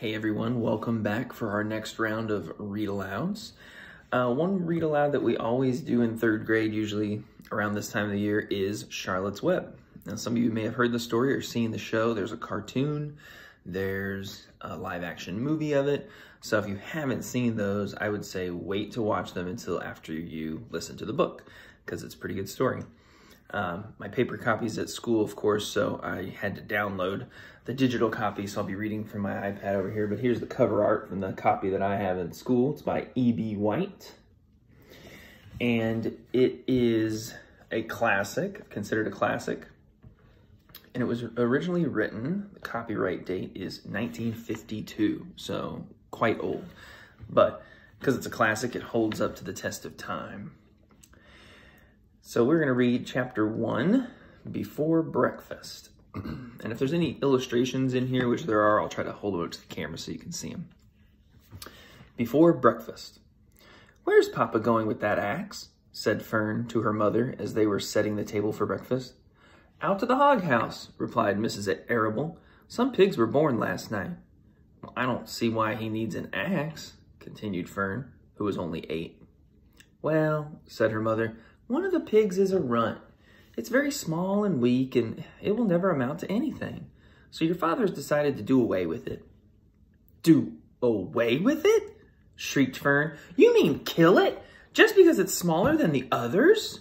Hey everyone, welcome back for our next round of read alouds. One read aloud that we always do in third grade, usually around this time of the year, is Charlotte's Web. Now some of you may have heard the story or seen the show. There's a cartoon, there's a live action movie of it. So if you haven't seen those, I would say wait to watch them until after you listen to the book, because it's a pretty good story. My paper copy's at school, of course, so I had to download the digital copy, so I'll be reading from my iPad over here. But here's the cover art from the copy that I have in school. It's by E.B. White, and it is a classic, considered a classic, and it was originally written, the copyright date is 1952, so quite old, but because it's a classic, it holds up to the test of time. So we're going to read chapter 1, Before Breakfast. And if there's any illustrations in here, which there are, I'll try to hold them up to the camera so you can see them. Before breakfast. "Where's Papa going with that axe?" said Fern to her mother as they were setting the table for breakfast. "Out to the hog house," replied Mrs. Arable. "Some pigs were born last night." "Well, I don't see why he needs an axe," continued Fern, who was only 8. "Well," said her mother, "one of the pigs is a runt. It's very small and weak, and it will never amount to anything. So your father has decided to do away with it." "Do away with it?" shrieked Fern. "You mean kill it, just because it's smaller than the others?"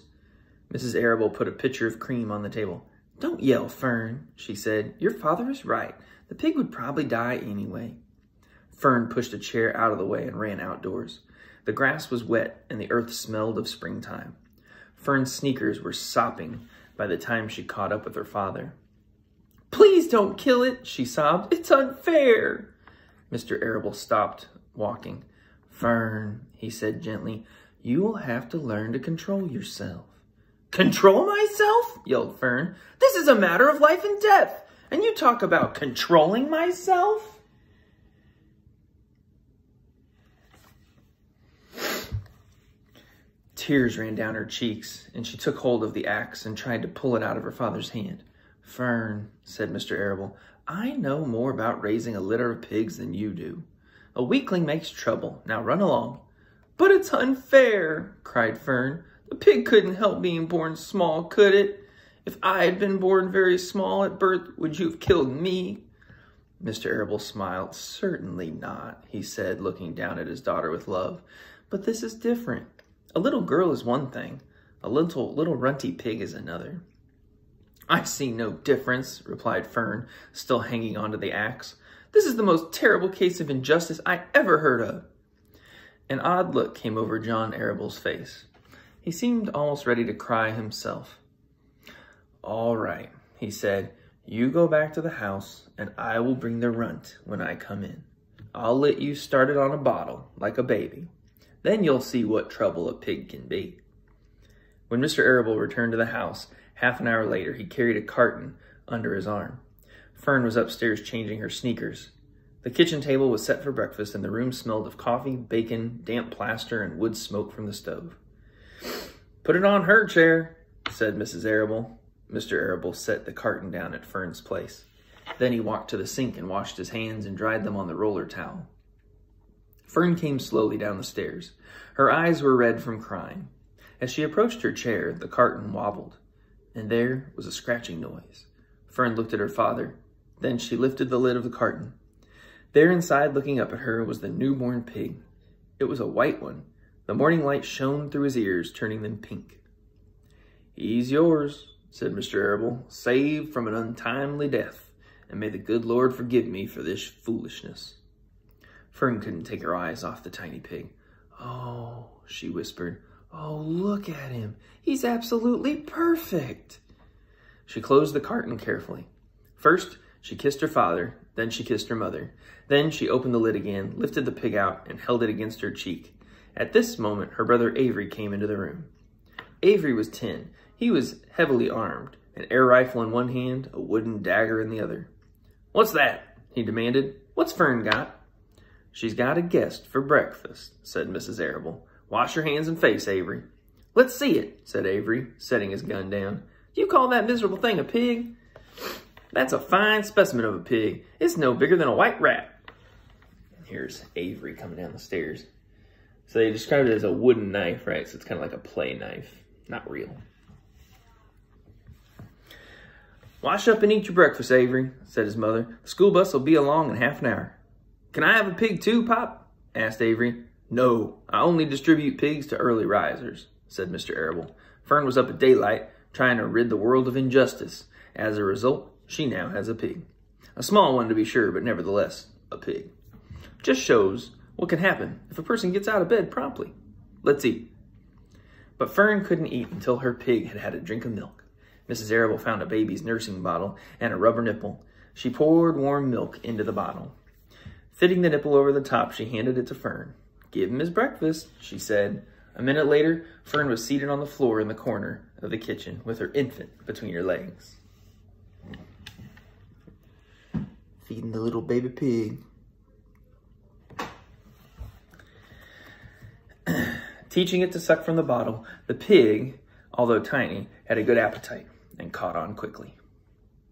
Mrs. Arable put a pitcher of cream on the table. "Don't yell, Fern," she said. "Your father is right. The pig would probably die anyway." Fern pushed a chair out of the way and ran outdoors. The grass was wet, and the earth smelled of springtime. Fern's sneakers were sopping by the time she caught up with her father. "Please don't kill it," she sobbed. "It's unfair." Mr. Arable stopped walking. "Fern," he said gently, "you will have to learn to control yourself." "Control myself?" yelled Fern. "This is a matter of life and death, and you talk about controlling myself?" Tears ran down her cheeks, and she took hold of the axe and tried to pull it out of her father's hand. "Fern," said Mr. Arable, "I know more about raising a litter of pigs than you do. A weakling makes trouble. Now run along." "But it's unfair," cried Fern. "The pig couldn't help being born small, could it? If I had been born very small at birth, would you have killed me?" Mr. Arable smiled. "Certainly not," he said, looking down at his daughter with love. "But this is different. A little girl is one thing. A little runty pig is another." "I see no difference," replied Fern, still hanging onto the axe. "This is the most terrible case of injustice I ever heard of." An odd look came over John Arable's face. He seemed almost ready to cry himself. "All right," he said. "You go back to the house, and I will bring the runt when I come in. I'll let you start it on a bottle, like a baby. Then you'll see what trouble a pig can be." When Mr. Arable returned to the house, half an hour later, he carried a carton under his arm. Fern was upstairs changing her sneakers. The kitchen table was set for breakfast, and the room smelled of coffee, bacon, damp plaster, and wood smoke from the stove. "Put it on her chair," said Mrs. Arable. Mr. Arable set the carton down at Fern's place. Then he walked to the sink and washed his hands and dried them on the roller towel. Fern came slowly down the stairs. Her eyes were red from crying. As she approached her chair, the carton wobbled, and there was a scratching noise. Fern looked at her father. Then she lifted the lid of the carton. There inside, looking up at her, was the newborn pig. It was a white one. The morning light shone through his ears, turning them pink. "He's yours," said Mr. Arable, "saved from an untimely death, and may the good Lord forgive me for this foolishness." Fern couldn't take her eyes off the tiny pig. "Oh," she whispered. "Oh, look at him. He's absolutely perfect." She closed the carton carefully. First, she kissed her father, then she kissed her mother. Then she opened the lid again, lifted the pig out, and held it against her cheek. At this moment, her brother Avery came into the room. Avery was 10. He was heavily armed, an air rifle in one hand, a wooden dagger in the other. "What's that?" he demanded. "What's Fern got?" "She's got a guest for breakfast," said Mrs. Arable. "Wash your hands and face, Avery." "Let's see it," said Avery, setting his gun down. "You call that miserable thing a pig? That's a fine specimen of a pig. It's no bigger than a white rat." Here's Avery coming down the stairs. So they described it as a wooden knife, right? So it's kind of like a play knife, not real. Wash up and eat your breakfast, Avery, said his mother. The school bus will be along in half an hour. Can I have a pig too, Pop? Asked Avery. No, I only distribute pigs to early risers, said Mr. Arable. Fern was up at daylight, trying to rid the world of injustice. As a result, she now has a pig. A small one to be sure, but nevertheless, a pig. Just shows what can happen if a person gets out of bed promptly. Let's eat. But Fern couldn't eat until her pig had had a drink of milk. Mrs. Arable found a baby's nursing bottle and a rubber nipple. She poured warm milk into the bottle. Fitting the nipple over the top, she handed it to Fern. Give him his breakfast, she said. A minute later, Fern was seated on the floor in the corner of the kitchen with her infant between her legs. Feeding the little baby pig. Teaching it to suck from the bottle, the pig, although tiny, had a good appetite and caught on quickly.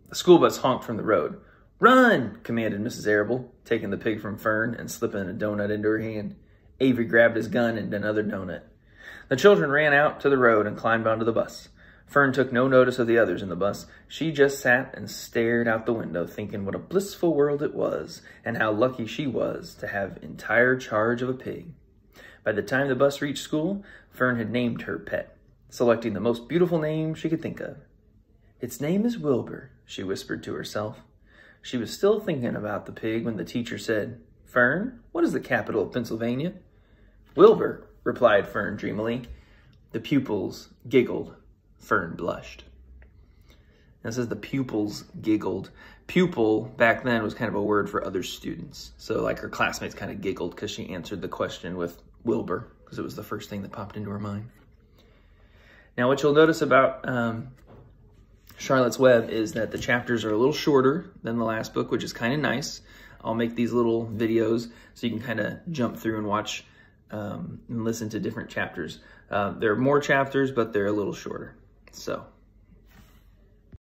The school bus honked from the road. Run, commanded Mrs. Arable, taking the pig from Fern and slipping a donut into her hand. Avery grabbed his gun and another donut. The children ran out to the road and climbed onto the bus. Fern took no notice of the others in the bus. She just sat and stared out the window, thinking what a blissful world it was and how lucky she was to have entire charge of a pig. By the time the bus reached school, Fern had named her pet, selecting the most beautiful name she could think of. Its name is Wilbur, she whispered to herself. She was still thinking about the pig when the teacher said, Fern, what is the capital of Pennsylvania? Wilbur, replied Fern dreamily. The pupils giggled. Fern blushed. Now it says the pupils giggled. Pupil back then was kind of a word for other students. So like her classmates kind of giggled because she answered the question with Wilbur because it was the first thing that popped into her mind. Now what you'll notice about Charlotte's Web is that the chapters are a little shorter than the last book, which is kind of nice. I'll make these little videos so you can kind of jump through and watch and listen to different chapters. There are more chapters, but they're a little shorter. So